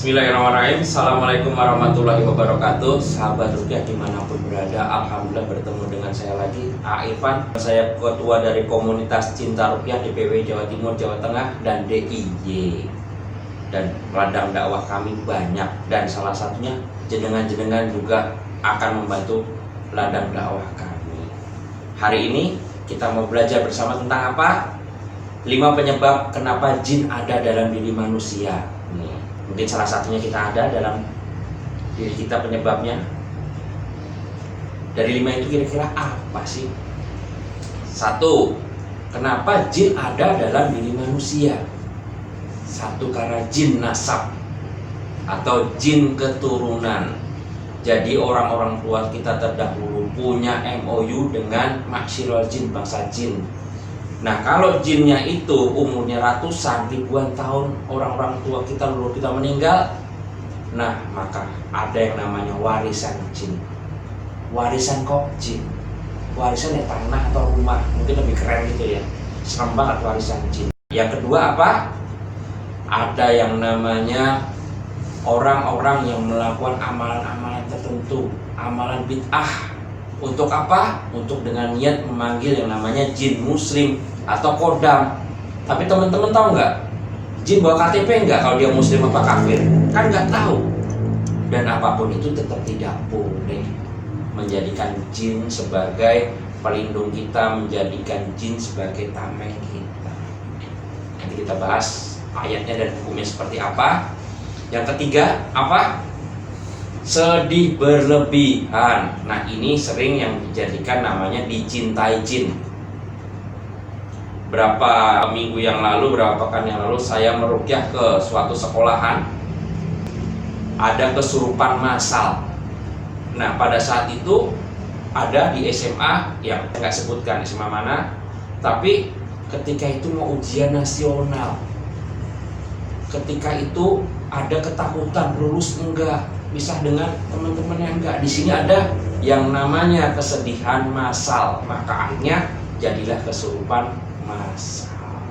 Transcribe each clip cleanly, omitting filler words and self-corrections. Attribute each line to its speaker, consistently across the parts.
Speaker 1: Bismillahirrahmanirrahim. Assalamualaikum warahmatullahi wabarakatuh. Sahabat ruqyah dimanapun berada, alhamdulillah bertemu dengan saya lagi, A. Irfan. Saya ketua dari komunitas Cinta Ruqyah DPW Jawa Timur, Jawa Tengah, dan DIY. Dan ladang dakwah kami banyak, dan salah satunya jenengan-jenengan juga akan membantu ladang dakwah kami. Hari ini kita mau belajar bersama tentang apa? 5 penyebab kenapa jin ada dalam diri manusia. Mungkin salah satunya kita ada dalam diri kita penyebabnya. Dari 5 itu kira-kira apa sih? 1. Kenapa jin ada dalam diri manusia? 1. Karena jin nasab atau jin keturunan. Jadi orang-orang tua kita terdahulu punya MOU dengan masyirul jin, bangsa jin. Nah, kalau jinnya itu umurnya ratusan, ribuan tahun, orang-orang tua kita, leluhur kita meninggal, nah maka ada yang namanya warisan jin. Warisan kok jin? Warisan ya tanah atau rumah, mungkin lebih keren gitu ya. Serem banget warisan jin. Yang kedua apa? Ada yang namanya orang-orang yang melakukan amalan-amalan tertentu, amalan bid'ah. Untuk apa? Untuk dengan niat memanggil yang namanya jin muslim atau kodam. Tapi teman-teman tahu nggak? Jin bawa KTP nggak kalau dia muslim apa kafir? Kan nggak tahu. Dan apapun itu tetap tidak boleh menjadikan jin sebagai pelindung kita, menjadikan jin sebagai tameng kita. Nanti kita bahas ayatnya dan hukumnya seperti apa. Yang ketiga apa? Sedih berlebihan. Nah, ini sering yang dijadikan namanya dicintai jin. Berapa minggu yang lalu, berapa pekan yang lalu, saya meruqyah ke suatu sekolahan. Ada kesurupan massal. Nah, pada saat itu ada di SMA yang nggak sebutkan SMA mana, tapi ketika itu mau ujian nasional. Ketika itu ada ketakutan lulus enggak, bisa dengan teman-teman yang enggak. Di sini ada yang namanya kesedihan massal, maka akhirnya jadilah kesurupan massal.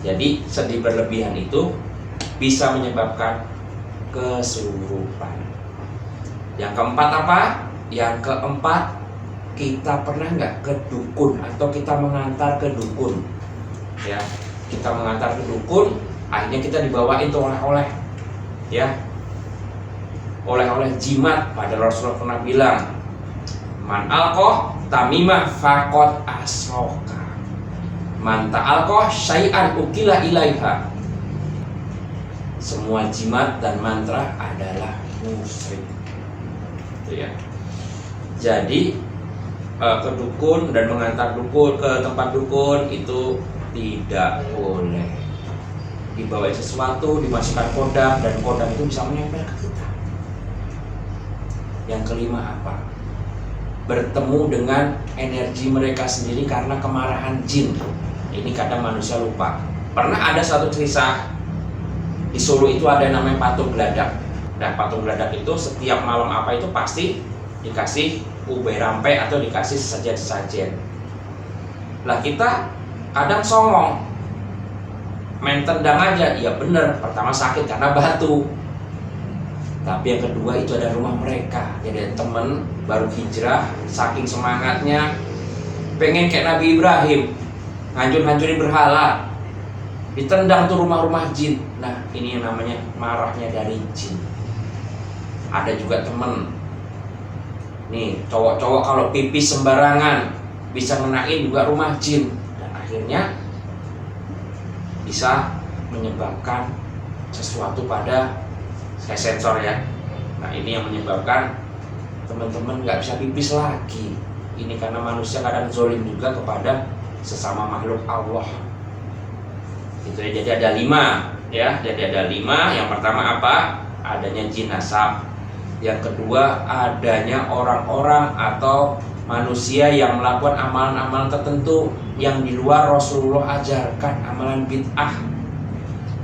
Speaker 1: Jadi sedih berlebihan itu bisa menyebabkan kesurupan. Yang keempat apa? Yang keempat, kita pernah nggak ke dukun atau kita mengantar ke dukun? Ya, kita mengantar ke dukun, akhirnya kita dibawain tuh oleh-oleh, ya. Oleh-oleh jimat. Pada Rasulullah pernah bilang, man alqoh tamimah faqad asroka, man ta'alqoh syai'an ukila ilaiha. Semua jimat dan mantra adalah musyrik. Itu ya. Jadi ke dukun dan mengantar dukun ke tempat dukun itu tidak boleh. Dibawain sesuatu, dimasukkan kodam, dan kodam itu bisa menempel ke kita. Yang kelima apa? Bertemu dengan energi mereka sendiri karena kemarahan jin. Ini kadang manusia lupa. Pernah ada satu cerita di Solo itu ada yang namanya patung geladak. Nah, patung geladak itu setiap malam apa itu pasti dikasih ube rampe atau dikasih sesajen-sesajen. Lah kita kadang songong, main tendang aja. Ya bener, pertama sakit karena batu. Tapi yang kedua itu ada rumah mereka. Jadi ada temen baru hijrah, saking semangatnya pengen kayak Nabi Ibrahim, hancur-hancurin berhala, ditendang tuh rumah-rumah jin. Nah, ini yang namanya marahnya dari jin. Ada juga temen nih, cowok-cowok kalau pipis sembarangan bisa ngenain juga rumah jin, dan akhirnya bisa menyebabkan sesuatu pada saya sensor ya. Nah, ini yang menyebabkan teman-teman nggak bisa pipis lagi. Ini karena manusia kadang zolim juga kepada sesama makhluk Allah. Itu ya. Jadi ada 5 ya. Jadi ada 5. Yang pertama apa? Adanya jin nasab. Yang kedua adanya orang-orang atau manusia yang melakukan amalan-amalan tertentu yang di luar Rasulullah ajarkan, amalan bid'ah.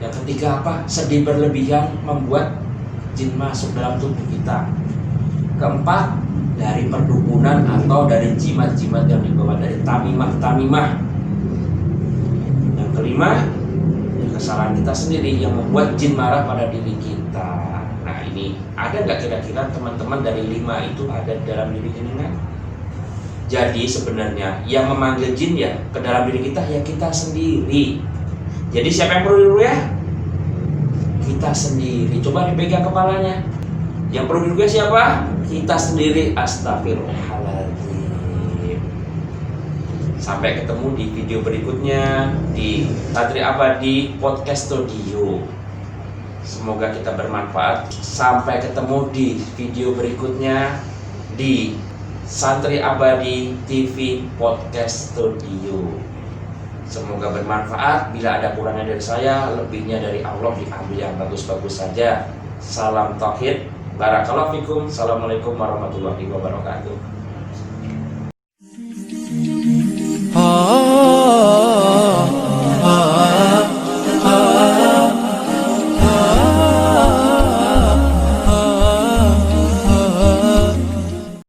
Speaker 1: Yang ketiga apa? Sedih berlebihan membuat jin masuk dalam tubuh kita. Keempat, dari perdukunan atau dari jimat-jimat yang dibawa dari tamimah-tamimah. Yang kelima, kesalahan kita sendiri yang membuat jin marah pada diri kita. ini, ada nggak kira-kira teman-teman dari 5 itu ada di dalam diri jenengan? Jadi sebenarnya yang memanggil jin ya ke dalam diri kita ya kita sendiri. Jadi siapa yang perlu diruqyah? Kita sendiri. Coba dipegang kepalanya. Yang perlu diruqyah siapa? Kita sendiri. Astagfirullahaladzim. Sampai ketemu di video berikutnya di Santri Abadi Podcast Studio. Semoga kita bermanfaat. Sampai ketemu di video berikutnya di Santri Abadi TV Podcast Studio. Semoga bermanfaat. Bila ada kurangnya dari saya, lebihnya dari Allah, diambil yang bagus-bagus saja. Salam tauhid. Barakallahu fikum. Assalamualaikum warahmatullahi wabarakatuh.